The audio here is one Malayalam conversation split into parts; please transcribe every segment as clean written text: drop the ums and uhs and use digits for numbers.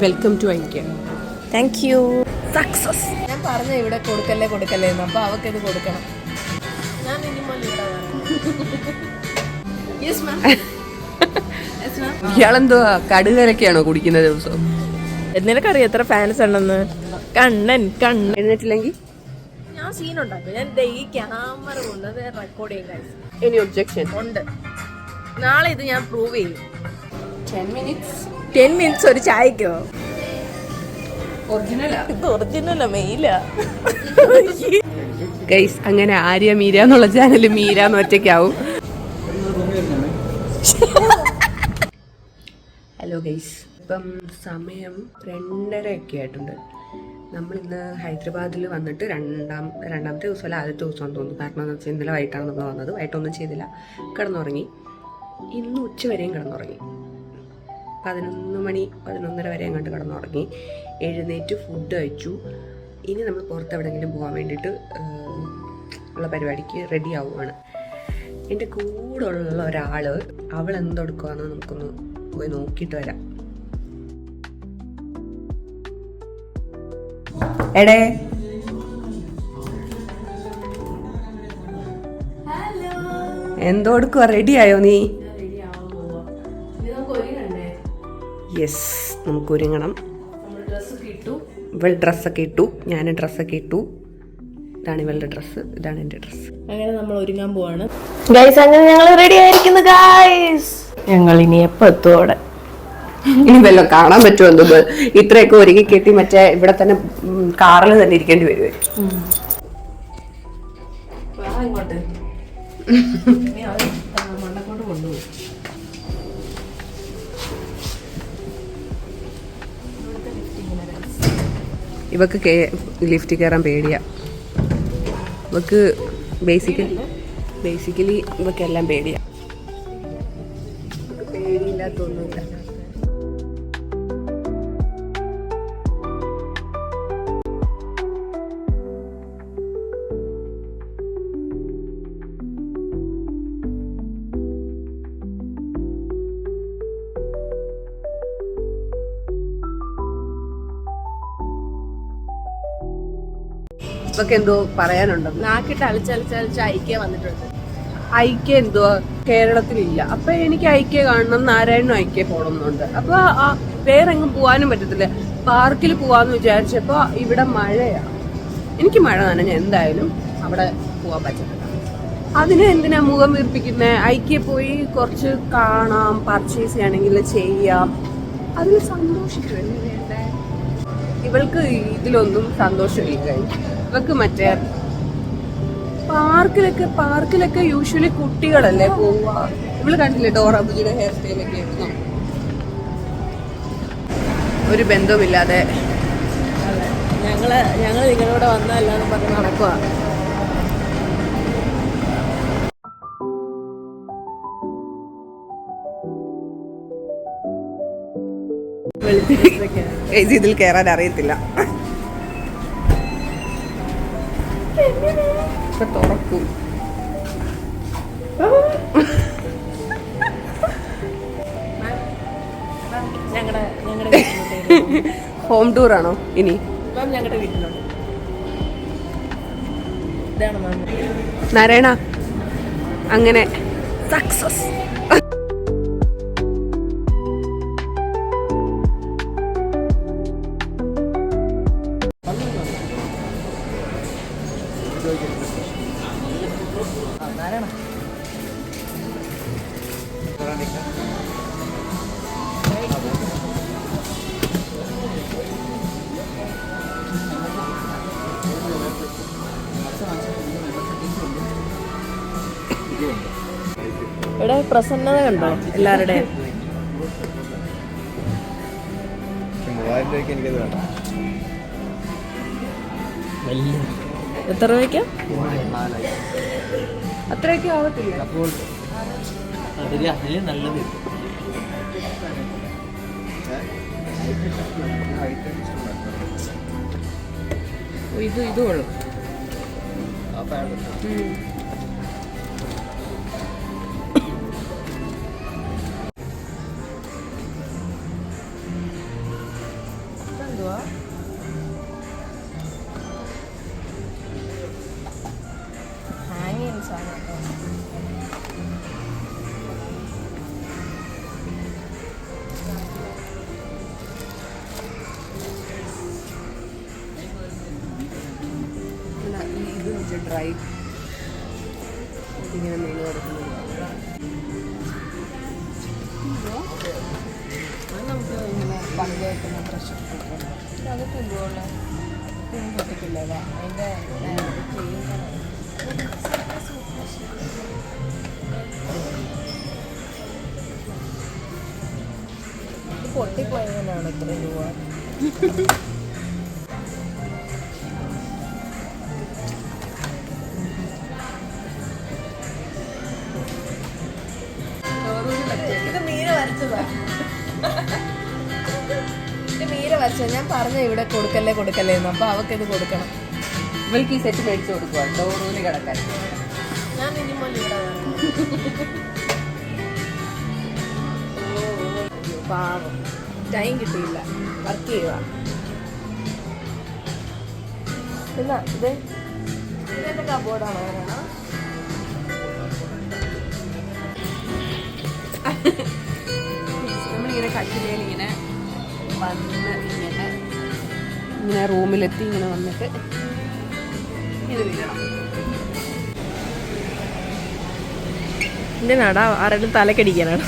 വെൽക്കം ടു ഐക്യ. Thank you. സക്സസ്. ഞാൻ പറഞ്ഞ ഇവിടെ കൊടുക്കല്ലേ എന്ന്, അപ്പൊ അവർക്ക് ഇത് കൊടുക്കണം. ഞാൻ ഇയാളെന്തോ കടുകരൊക്കെയാണോ കുടിക്കുന്ന ദിവസം? നിനക്കറിയാം എത്ര ഫാൻസ് ഉണ്ടെന്ന്. കണ്ണൻ എഴുന്നേറ്റില്ലെങ്കിൽ ഞാൻ സീൻ ഉണ്ടാക്കും. ഞാൻ ഈ ക്യാമറ കൊണ്ടത് റെക്കോർഡ് ചെയ്യും. എനി ഒബ്ജെക്ഷൻ ഉണ്ട്. നാളെ ഇത് ഞാൻ പ്രൂവ് ചെയ്യും. 10 minutes ഒരു ചായക്കോ? ഒറിജിനലാ മെയിലാ. ഗൈസ്, അങ്ങനെ ആര്യ മീര എന്നുള്ള ചാനൽ മീരാന്ന് ഒറ്റയ്ക്കാവും. ഹലോ ഗൈസ്, ഇപ്പം സമയം 2:30 ആയിട്ടുണ്ട്. നമ്മളിന്ന് ഹൈദരാബാദിൽ വന്നിട്ട് രണ്ടാമത്തെ ദിവസമല്ല, ആദ്യത്തെ ദിവസമാണെന്ന് തോന്നുന്നു. കാരണം എന്ന് വെച്ചാൽ ഇന്നലെ വൈകിട്ടാണ് നമ്മൾ വന്നത്. വൈകിട്ടൊന്നും ചെയ്തില്ല, കിടന്നുറങ്ങി. ഇന്ന് ഉച്ച വരെയും കിടന്നുറങ്ങി. 11 മണി 11:30 വരെ അങ്ങോട്ട് കിടന്നുറങ്ങി. എഴുന്നേറ്റ് ഫുഡ് കഴിച്ചു. ഇനി നമ്മൾ പുറത്ത് എവിടെയെങ്കിലും പോകാൻ വേണ്ടിയിട്ട് ഉള്ള പരിപാടിക്ക് റെഡി ആവുകയാണ്. എൻ്റെ കൂടെ ഉള്ള ഒരാൾ, അവൾ എന്തെടുക്കുകയെന്ന് നമുക്കൊന്ന് പോയി നോക്കിയിട്ട് വരാം. എടേ, എന്തോ എടുക്കുക? റെഡി ആയോ നീ? യെസ്, നമുക്ക് ഒരുങ്ങണം. ഇവൾ ഡ്രസ്സൊക്കെ ഇട്ടു, ഞാൻ ഡ്രസ്സൊക്കെ ഇട്ടു. ഇതാണ് ഇവളുടെ ഡ്രസ്സ്, ഇതാണ് എൻ്റെ ഡ്രസ്സ്. അങ്ങനെ നമ്മൾ ഒരുങ്ങാൻ പോവാണ് ഗൈസ്. അങ്ങനെ ഞങ്ങൾ റെഡി ആയിരിക്കുന്നു ഗൈസ്. ഞങ്ങൾ ഇനി എപ്പോ എത്തും അവിടെ? ഇനി വല്ലതും കാണാൻ പറ്റുമോ എന്തോ? ഇത്രയൊക്കെ ഒരുങ്ങി കെട്ടി മറ്റേ ഇവിടെ തന്നെ കാറിൽ തന്നെ ഇരിക്കേണ്ടി വരുവേ. ഇങ്ങോട്ട് മണ്ണക്കോട്ട് കൊണ്ടുപോകും. ഇവക്ക് ലിഫ്റ്റ് കയറാൻ പേടിയാ. ഇവക്ക് ബേസിക്കലി ഇവക്കെല്ലാം പേടിയാ. പേടിയില്ലാത്തൊന്നുമില്ല. ഇവക്ക് എന്തോ പറയാനുണ്ടോ? നാക്കിട്ട് അളിച്ചളിച്ചളിച്ച് ഐക്യ വന്നിട്ടുണ്ട്. ഐക്യ എന്തുവാ കേരളത്തിലില്ല. അപ്പൊ എനിക്ക് ഐക്യ കാണണം, നാരായണനും ഐക്യ പോകണമെന്നുണ്ട്. അപ്പൊ വേറെ എങ്ങും പോവാനും പറ്റത്തില്ല. പാർക്കിൽ പോവാന്ന് വിചാരിച്ചപ്പോ ഇവിടെ മഴയാ. എനിക്ക് മഴ നനഞ്ഞ എന്തായാലും അവിടെ പോവാൻ പറ്റത്തില്ല. അതിന് എന്തിനാ മുഖം വീർപ്പിക്കുന്നേ? ഐക്യ പോയി കുറച്ച് കാണാം, പർച്ചേസ് ചെയ്യണമെങ്കിൽ ചെയ്യാം, അതിൽ സന്തോഷിക്കുമല്ലേ വേണ്ടേ? ഇവൾക്ക് ഇതിലൊന്നും സന്തോഷമില്ല. ഇവക്ക് മറ്റേ പാർക്കിലൊക്കെ യൂഷ്വലി കുട്ടികളല്ലേ പോവുക. ഇവള് കണ്ടില്ലേ ഡോറ ബുജിയുടെ ഹെയർ സ്റ്റൈലൊക്കെ? ഒരു ബന്ധവുമില്ലാതെ ഞങ്ങള് നിങ്ങളോട് വന്നല്ലാന്ന് പറഞ്ഞ് നടക്കുക. ഇതിൽ കയറാൻ അറിയത്തില്ല. തുറക്കും. ഹോം ടൂർ ആണോ ഇനി? ഞങ്ങളുടെ വീട്ടിലുണ്ട്. നാരായണ അങ്ങനെ സക്സസ്. ഇവിടെ പ്രസന്നത കണ്ടോ എല്ലാവരുടെയും? എത്ര രൂപയ്ക്കാ? അത്രയൊക്കെ ആവത്തില്ല. ഇത് കൊള്ളും. ഡ്രൈ ഇങ്ങനെ നീങ്ങി കൊടുക്കുന്നത്. നമുക്ക് ഇങ്ങനെ പണ്ട് വെക്കുന്ന പ്രഷർ കുക്കർ അതൊക്കെ എന്തുകൊള്ള പൊട്ടിക്കില്ലല്ലോ അതിൻ്റെ പൊട്ടിപ്പോയതിനാണ് ഇത്ര രൂപ. ഇത് മീര വരച്ചതാ. ഇത് മീര വരച്ചത്. ഞാൻ പറഞ്ഞു ഇവിടെ കൊടുക്കല്ലേ എന്ന്. അപ്പൊ അവക്ക് ഇത് കൊടുക്കണം. ഇവൾക്ക് ഈ സെറ്റ് മേടിച്ചു കൊടുക്കുക ഡോറൂല് കിടക്കാൻ. ഞാൻ ഇനിമോൾ ഇവിടെ പാവം ടൈം കിട്ടിയില്ല, വർക്ക് ചെയ്യുക. എന്നാ ഇതെന്റെ കബോർഡാണോ? നമ്മളിങ്ങനെ കട്ടിലേൽ ഇങ്ങനെ വന്ന് ഇങ്ങനെ റൂമിലെത്തി ഇങ്ങനെ വന്നിട്ട് ഇത് വീഴണം. എന്റെ നട ആരെങ്കിലും തലക്കടിക്കാനാണ്.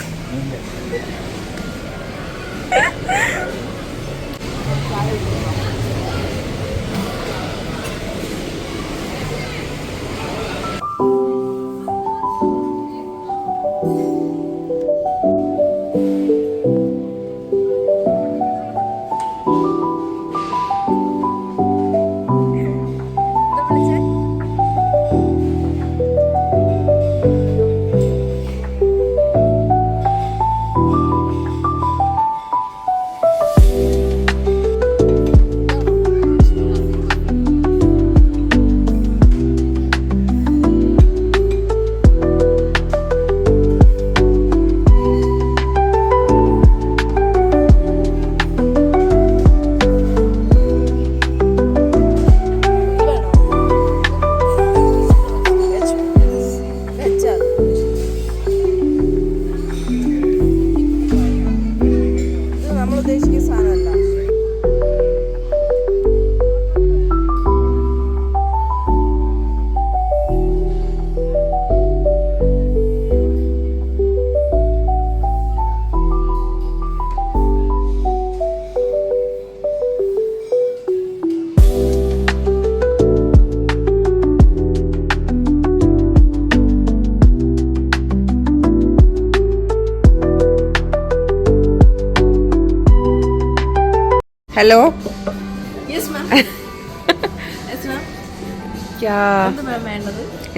ഹലോ.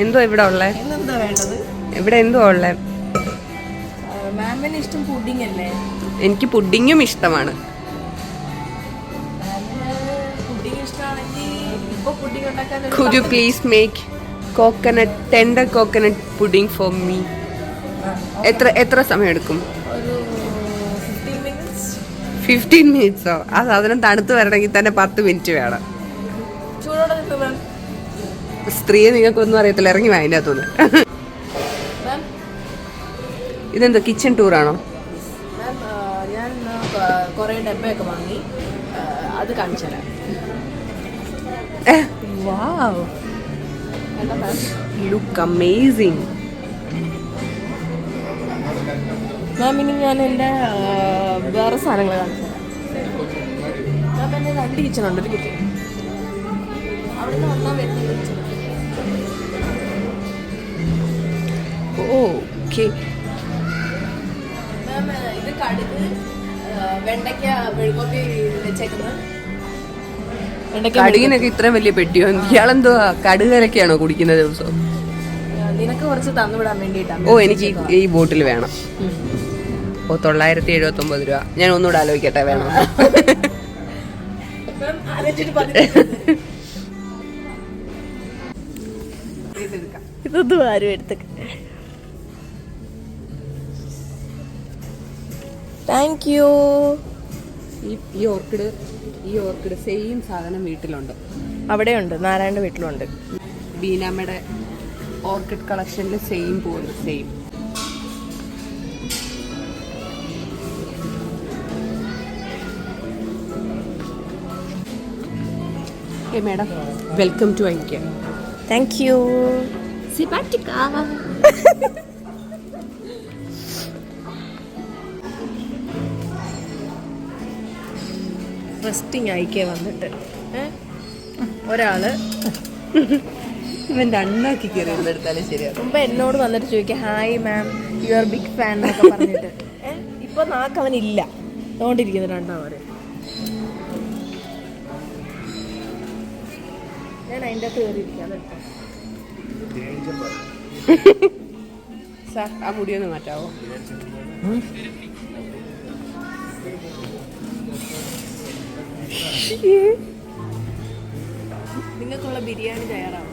എന്തോ ഇവിടെ ഉള്ളേ? ഇവിടെ എന്തോ ഉള്ളേ? മാമിന് ഇഷ്ടം പുഡിംഗ് അല്ലേ? എനിക്ക് പുഡിങ്ങും ഇഷ്ടമാണ്. Could you please make tender coconut pudding for me? എത്ര സമയം എടുക്കും? 15 മിനിറ്റ്സോ? ആ സാധനം തണുത്ത് വരണമെങ്കിൽ തന്നെ 10 മിനിറ്റ് വേണം. സ്ത്രീയെ നിങ്ങൾക്കൊന്നും അറിയത്തില്ല, ഇറങ്ങി അതിനകത്തുനിന്ന്. ഇതെന്തോ കിച്ചൺ ടൂറാണോ? ഞാൻ കുറേ ഡബ്ബയൊക്കെ വാങ്ങി, അത് കാണിച്ചു തരാം. Wow, look amazing. മാം ഇനി ഞാൻ എൻ്റെ വേറെ സാധനങ്ങൾ കാണിച്ചു തരാം. മാം എൻ്റെ 2 കിച്ചണുണ്ട്. ഒരു കിച്ചൺ അവിടെ നിന്ന് വന്നാൽ വരുന്ന കിച്ചൺ. ഓക്കെ മാം ഇത് കടുക്, വെണ്ടയ്ക്ക മെഴുകുവരട്ടി വെച്ചേക്കുന്നത്. കടുകിനൊക്കെ ഇത്ര വലിയ പെട്ടിയോ? ഇയാളെന്തോ കടുകരൊക്കെയാണോ കുടിക്കുന്ന ദിവസം? നിനക്ക് കുറച്ച് തന്നുവിടാൻ വേണ്ടിയിട്ടാണ്. ഓ, എനിക്ക് ഈ ബോട്ടിൽ വേണം. ഓ, 979 രൂപ. ഞാൻ ഒന്നുകൂടെ ആലോചിക്കട്ടെ, വേണം. ഇതൊന്നും ആരും എടുത്ത്. Thank you. ഈ ഓർക്കിഡ് സെയിം സാധനം വീട്ടിലുണ്ട്. അവിടെയുണ്ട്, നാരായണന്റെ വീട്ടിലുണ്ട്. ബീനാമ്മയുടെ ഓർക്കിഡ് കളക്ഷനിൽ സെയിം പോകുന്നു. Same. Hey madam, welcome to IKEA. Thank you. സിപാറ്റിക്ക. റെസ്റ്റിംഗ് ആയിക്കേ വന്നിട്ട് ഒരാള് ഇവന്റെ അണ്ണാക്കി കയറി എടുത്താലും ശരിയാണ്. മുമ്പ് എന്നോട് വന്നിട്ട് ചോദിക്കാം hi ma'am you are big fan എന്നൊക്കെ പറഞ്ഞിട്ട് ഇപ്പൊ നാക്ക് അവനില്ല അതുകൊണ്ടിരിക്കുന്നു രണ്ടാമത്. ഞാൻ അതിൻ്റെ അകത്ത് കയറിയിരിക്കാം. അതെടുത്തോ സാർ ആ മുടിയൊന്ന് മാറ്റാവോ? നിങ്ങൾക്കുള്ള ബിരിയാണി തയ്യാറാവും.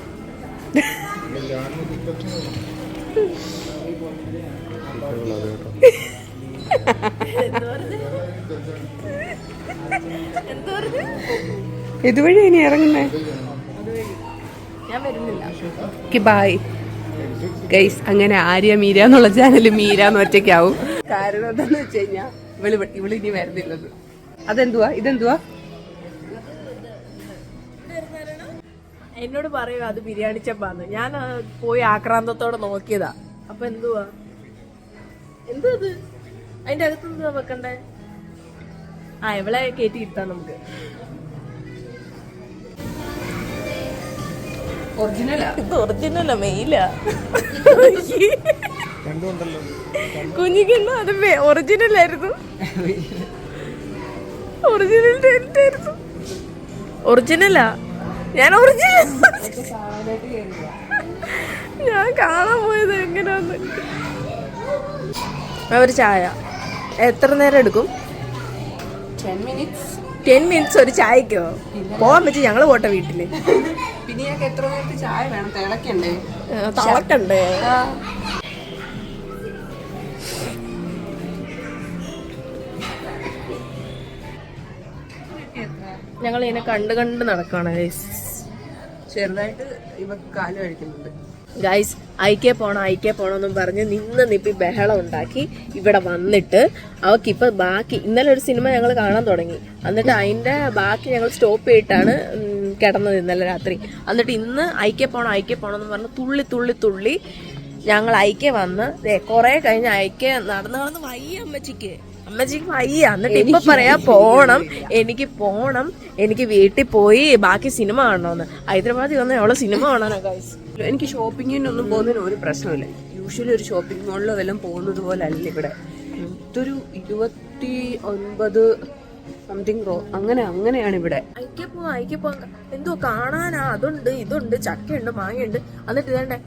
ഇതുവഴി ഇനി ഇറങ്ങുന്നേ. ഞാൻ വരുന്നില്ല. Bye guys. അങ്ങനെ ആര്യ മീര എന്നുള്ള ചാനൽ മീരാന്ന് ഒറ്റയ്ക്കാവും. കാരണം എന്താന്ന് വെച്ച് കഴിഞ്ഞാ ഇവള് ഇനി വരുന്നില്ലത്. അതെന്തുവാ ഇതെന്തുവാ? എന്നോട് പറയുക അത് ബിരിയാണി ചെമ്പാന്ന്. ഞാൻ പോയി ആക്രാന്തത്തോടെ നോക്കിയതാ. അപ്പൊ എന്തുവാ അത് അതിന്റെ അകത്ത് എന്തുവാ വെക്കണ്ടേ? ആ എവളെ കയറ്റി ഇരുത്താം നമുക്ക്. ഒറിജിനലാ മെയിലാ കുഞ്ഞിക്കണ്ണു. അത് ഒറിജിനലായിരുന്നു. ഒറിജിനലാ. ഞാൻ ഞാൻ കാണാൻ പോയത് എങ്ങനെയാന്ന്. ഒരു ചായ എത്ര നേരം എടുക്കും? 10 minutes ഒരു ചായക്കോ? പോവാൻ പറ്റി. ഞങ്ങള് പോട്ടെ വീട്ടില്. പിന്നെ എത്ര നേരത്തെ ചായ വേണം? തിളക്കണ്ടേ? തിളക്കണ്ടേ? ഞങ്ങൾ ഇതിനെ കണ്ട് നടക്കുകയാണ് ഗൈസ്. ചെറുതായിട്ട് ഇവക്ക് കാല് കഴിക്കുന്നുണ്ട് ഗൈസ്. ഐക്യ പോണമെന്നും പറഞ്ഞ് നിപ്പി ബഹളം ഉണ്ടാക്കി ഇവിടെ വന്നിട്ട് അവക്കിപ്പൊ ബാക്കി ഇന്നലെ ഒരു സിനിമ ഞങ്ങൾ കാണാൻ തുടങ്ങി. എന്നിട്ട് അതിന്റെ ബാക്കി ഞങ്ങൾ സ്റ്റോപ്പ് ചെയ്തിട്ടാണ് കിടന്നത് ഇന്നലെ രാത്രി. എന്നിട്ട് ഇന്ന് ഐക്യ പോണമെന്ന് പറഞ്ഞ് തുള്ളി ഞങ്ങൾ ഐക്യ വന്ന് കൊറേ കഴിഞ്ഞ് ഐക്യ നടന്ന് വയ്യ അമ്മച്ചിക്ക് വയ്യ. എന്നിട്ട് ഇപ്പൊ പറയാ എനിക്ക് വീട്ടിൽ പോയി ബാക്കി സിനിമ കാണണമെന്ന്. ഹൈദരാബാദിൽ വന്ന് അവളെ സിനിമ കാണാനാ ഗൈസ്. എനിക്ക് ഷോപ്പിങ്ങിനൊന്നും പോകുന്നതിന് ഒരു പ്രശ്നമില്ല. യൂഷ്വലി ഒരു ഷോപ്പിംഗ് മോളിലോ വല്ലതും പോകുന്നത് പോലെ അല്ല ഇവിടെ. ഇതൊരു 29 സംതിങ് റോ അങ്ങനെയാണ് ഇവിടെ. ഐക്യ പോവാ എന്തോ കാണാനാ. അതുണ്ട് ഇതുണ്ട് ചക്കയുണ്ട് മാങ്ങയുണ്ട്. എന്നിട്ട് ഇതേണ്ട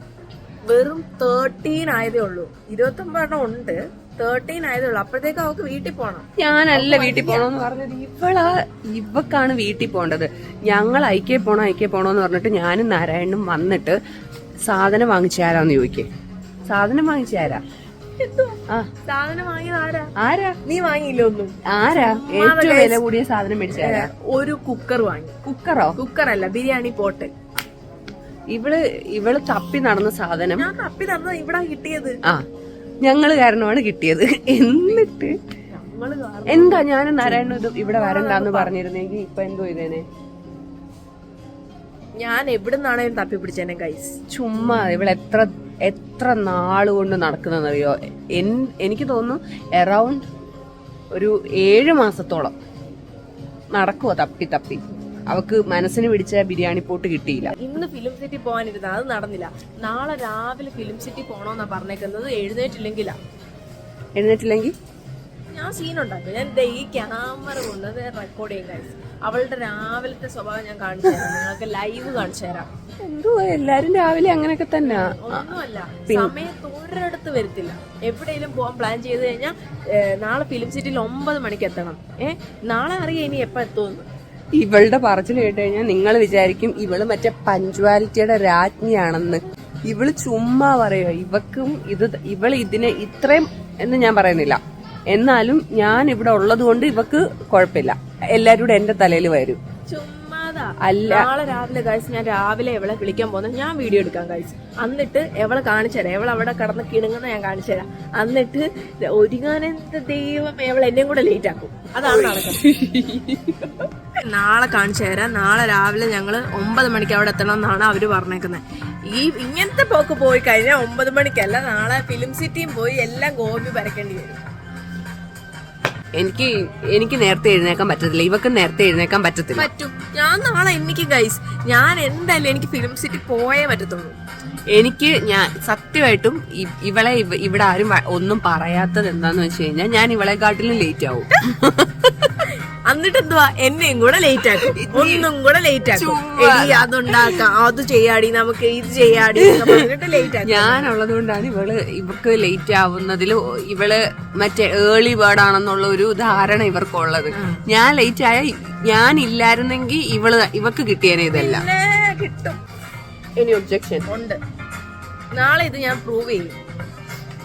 വെറും 13 ആയതേ ഉള്ളൂ. 29 ഉണ്ട്. 13 ആയതേ ഉള്ളൂ. അപ്പോഴത്തേക്ക് അവക്ക് വീട്ടിൽ പോണം. ഞാനല്ല വീട്ടിൽ പോണോന്ന് പറഞ്ഞത്. ഇവക്കാണ് വീട്ടിൽ പോണ്ടത്. ഞങ്ങൾ ഐക്യ പോണോന്ന് പറഞ്ഞിട്ട് ഞാനും നാരായണനും വന്നിട്ട് സാധനം വാങ്ങിച്ചാരാന്ന് ചോദിക്കേ. സാധനം വാങ്ങിച്ചാരാ? സാധനം വാങ്ങിയത് ആരാ? നീ വാങ്ങിയില്ല ഒന്നും. ആരാ ഏറ്റവും വില കൂടിയ സാധനം മേടിച്ചാരാ? ഒരു കുക്കർ വാങ്ങി. കുക്കറല്ല ബിരിയാണി പോട്ട്. ഇവള് തപ്പി നടന്ന സാധനം ഞാൻ തപ്പി നടന്ന ഇവിടെ കിട്ടിയത്. ഞങ്ങള് കാരണമാണ് കിട്ടിയത്. എന്നിട്ട് എന്താ ഞാനും നാരായണനും ഇവിടെ വരണ്ടെന്ന് പറഞ്ഞിരുന്നെങ്കിൽ ഇപ്പൊ എന്തോ ഇതേനെ. ഞാൻ എവിടുന്നാണേലും തപ്പി പിടിച്ചേനെ ഗൈസ്. ചുമ്മാ ഇവിടെ എത്ര നാള് കൊണ്ട് നടക്കുന്നറിയോ? എനിക്ക് തോന്നുന്നു അറൌണ്ട് ഒരു 7 മാസത്തോളം നടക്കുവോ തപ്പി. അവക്ക് മനസ്സിന് പിടിച്ച ബിരിയാണി പോട്ട് കിട്ടിയില്ല. ഇന്ന് ഫിലിം സിറ്റി പോകാനിരുന്ന അത് നടന്നില്ല. നാളെ രാവിലെ ഫിലിം സിറ്റി പോണോന്നാ പറഞ്ഞേക്കുന്നത്. എഴുന്നേറ്റില്ലെങ്കിൽ ഞാൻ സീനുണ്ടാക്കും. ഞാൻ ഈ ക്യാമറ കൊണ്ട് റെക്കോർഡ് ചെയ്യും ഗൈസ്. അവളുടെ രാവിലത്തെ സ്വഭാവം ഞാൻ കാണിച്ചു തരാം. നിങ്ങൾക്ക് ലൈവ് കാണിച്ചു തരാം. എന്തോ എല്ലാരും രാവിലെ അങ്ങനെയൊക്കെ തന്നെ. ഒന്നുമല്ല, സമയത്ത് ഒരിടത്ത് വരത്തില്ല. എവിടെയെങ്കിലും പോകാൻ പ്ലാൻ ചെയ്ത് കഴിഞ്ഞാൽ നാളെ ഫിലിം സിറ്റിയിൽ 9 മണിക്ക് എത്തണം. നാളെ അറിയാം ഇനി എപ്പോ എത്തുമെന്ന്. ഇവളുടെ പറച്ചിൽ കേട്ട് കഴിഞ്ഞാൽ നിങ്ങൾ വിചാരിക്കും ഇവള് മറ്റേ പഞ്ച്വാലിറ്റിയുടെ രാജ്ഞിയാണെന്ന്. ഇവള് ചുമ്മാ പറയുക. ഇവള് ഇതിനെ ഇത്രയും എന്ന് ഞാൻ പറയുന്നില്ല. എന്നാലും ഞാൻ ഇവിടെ ഉള്ളത് കൊണ്ട് ഇവക്ക് കുഴപ്പമില്ല. എല്ലാരും കൂടെ എന്റെ തലയിൽ വരും. ചുമ്മാ പറഞ്ഞതാ. അല്ല. നാളെ രാവിലെ കഴിച്ച് ഞാൻ രാവിലെ എവളെ വിളിക്കാൻ പോകുന്നത്, ഞാൻ വീഡിയോ എടുക്കാൻ കഴിച്ചു. എന്നിട്ട് എവളെ കാണിച്ചു തരാം, എവളെ അവിടെ കടന്ന് കിണുങ്ങുന്ന ഞാൻ കാണിച്ചു തരാം. എന്നിട്ട് ഒരുങ്ങാനെന്ത് ദൈവം, എവൾ എന്നെയും കൂടെ ലേറ്റ് ആക്കും. അതാണ് നാളെ കാണിച്ചു തരാം. നാളെ രാവിലെ ഞങ്ങള് 9 മണിക്ക് അവിടെ എത്തണം എന്നാണ് അവര് പറഞ്ഞേക്കുന്നത്. ഇങ്ങനത്തെ പോക്ക് പോയി കഴിഞ്ഞാൽ 9 മണിക്കല്ല, നാളെ ഫിലിം സിറ്റിയും പോയി എല്ലാം ഗോപി പരക്കേണ്ടി വരും. എനിക്ക് നേരത്തെ എഴുന്നേക്കാൻ പറ്റത്തില്ല, ഇവക്ക് നേരത്തെ എഴുന്നേക്കാൻ പറ്റത്തില്ല. പറ്റും. ഞാൻ നാളെ എനിക്ക് ഗൈസ്, ഞാൻ എന്തായാലും എനിക്ക് ഫിലിം സിറ്റി പോയേ പറ്റത്തുള്ളൂ. ഞാൻ സത്യമായിട്ടും ഇവളെ ഇവിടെ ആരും ഒന്നും പറയാത്തത് എന്താന്ന് വെച്ച് കഴിഞ്ഞാൽ ഞാൻ ഇവളെക്കാട്ടിലും ലേറ്റ് ആവും. എന്നിട്ട് എന്തുവാ, എന്നെയും കൂടെ ലേറ്റ് ആക്കും, ഒന്നും കൂടെ ലേറ്റ് ആക്കും. അതുണ്ടാക്കാം, അത് ചെയ്യാടി, നമുക്ക് ഇത് ചെയ്യാടി ലേറ്റ് ആക്കും. ഞാനുള്ളത് കൊണ്ടാണ് ഇവക്ക് ലേറ്റ് ആവുന്നതിൽ ഇവള് മറ്റേ ഏർലി ബേർഡ് ആണെന്നുള്ള ഒരു ധാരണ ഇവർക്കുള്ളത്. ഞാൻ ലേറ്റ് ആയ ഞാൻ ഇല്ലായിരുന്നെങ്കിൽ ഇവക്ക് കിട്ടിയേനെ ഇതെല്ലാം. കിട്ടും. എനി ഒബ്ജെക്ഷൻ ഉണ്ട്. നാളെ ഇത് ഞാൻ പ്രൂവ് ചെയ്യും.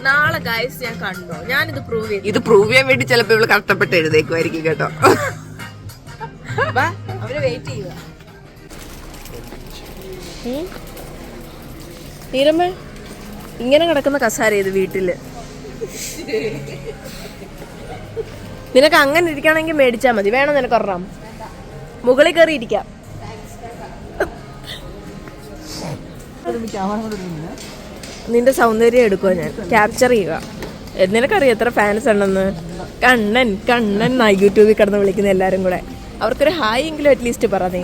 നാളെ ഗൈസ് ഞാൻ കണ്ടോ, ഞാനിത് പ്രൂവ് ചെയ്യും. ഇത് പ്രൂവ് ചെയ്യാൻ വേണ്ടി ചിലപ്പോ ഇവള് കഷ്ടപ്പെട്ട് എഴുതേക്കുമായിരിക്കും കേട്ടോ. അവര് വെയിറ്റ് ചെയ്യുക. നീരമ്മ, ഇങ്ങനെ കിടക്കുന്ന കസാര ഇത് വീട്ടില്. നിനക്ക് അങ്ങനെ ഇരിക്കണമെങ്കിൽ മേടിച്ചാ മതി. വേണോ നിനക്ക് ഒരെണ്ണം? മുകളിൽ കയറി ഇരിക്കാം. നിന്റെ സൗന്ദര്യം എടുക്കുക, ഞാൻ ക്യാപ്ചർ ചെയ്യുക. നിനക്കറിയാം എത്ര ഫാൻസ് ഉണ്ടെന്ന്. കണ്ണൻ കണ്ണൻ നായി യൂട്യൂബിൽ കിടന്ന് വിളിക്കുന്ന എല്ലാരും കൂടെ. അവർക്കൊരു ഹായ് എങ്കിലും അറ്റ്ലീസ്റ്റ് പറ നീ.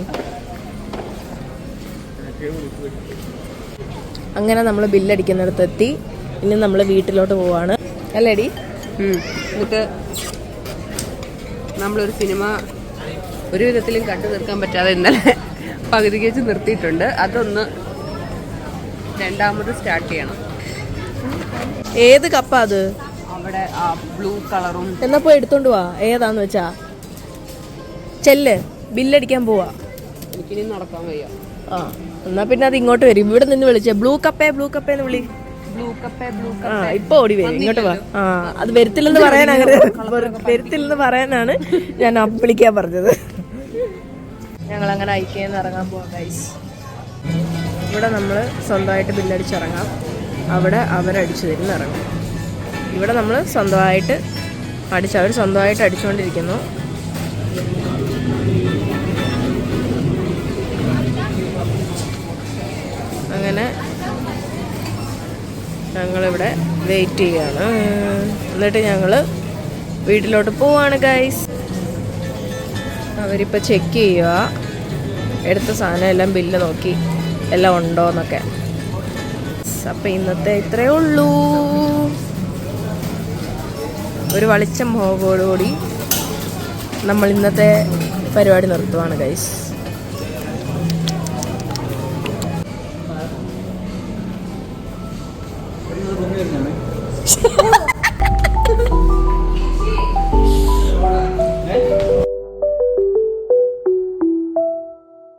അങ്ങനെ നമ്മൾ ബില്ലടിക്കുന്നിടത്തെത്തി. ഇനി നമ്മൾ വീട്ടിലോട്ട് പോവാണ്, അല്ലേടി? എന്നിട്ട് നമ്മളൊരു സിനിമ ഒരു വിധത്തിലും കണ്ടു തീർക്കാൻ പറ്റാതെ ഇന്നലെ പകുതിക്ക് വെച്ച് നിർത്തിയിട്ടുണ്ട്. അതൊന്ന് രണ്ടാമത് സ്റ്റാർട്ട് ചെയ്യണം. ഏത് കപ്പാ അത്? അവിടെ ആ ബ്ലൂ കളറും. എന്നാ പോയി എടുത്തോണ്ട് പോവാ, ഏതാന്ന് വെച്ചാ. ചെല്ല്, ബില്ലടിക്കാൻ പോവാ. എനിക്കിനി നടക്കാൻ വയ്യ. ആ എന്നാ പിന്നെ അത് ഇങ്ങോട്ട് വരും. ഇവിടെ നിന്ന് വിളിച്ചേ ബ്ലൂ കപ്പേന്ന് വിളി. ആ ഇപ്പൊ ഓടി വരും, ഇങ്ങോട്ട് വാ. ആ അത് വരത്തില്ലെന്ന് പറയാനാണ് ഞാൻ വിളിക്കാൻ പറഞ്ഞത്. ഞങ്ങൾ അങ്ങനെ ഐക്യെന്ന് ഇറങ്ങാൻ പോവാം ഗൈസ്. ഇവിടെ നമ്മൾ സ്വന്തമായിട്ട് ബില്ലടിച്ചിറങ്ങാം, അവിടെ അവരടിച്ചു തരുന്ന ഇറങ്ങും. ഇവിടെ നമ്മൾ സ്വന്തമായിട്ട് അവർ സ്വന്തമായിട്ട് അടിച്ചുകൊണ്ടിരിക്കുന്നു. അങ്ങനെ ഞങ്ങളിവിടെ വെയിറ്റ് ചെയ്യാണ്. എന്നിട്ട് ഞങ്ങൾ വീട്ടിലോട്ട് പോവാണ് ഗൈസ്. അവരിപ്പോൾ ചെക്ക് ചെയ്യുക, എടുത്ത സാധനം എല്ലാം ബില്ല് നോക്കി എല്ലാം ഉണ്ടോന്നൊക്കെ. അപ്പം ഇന്നത്തെ ഇത്രയേ ഉള്ളൂ. ഒരു വെളിച്ചം മുഖത്തോടുകൂടി നമ്മൾ ഇന്നത്തെ പരിപാടി നിർത്തുവാണ് ഗൈസ്.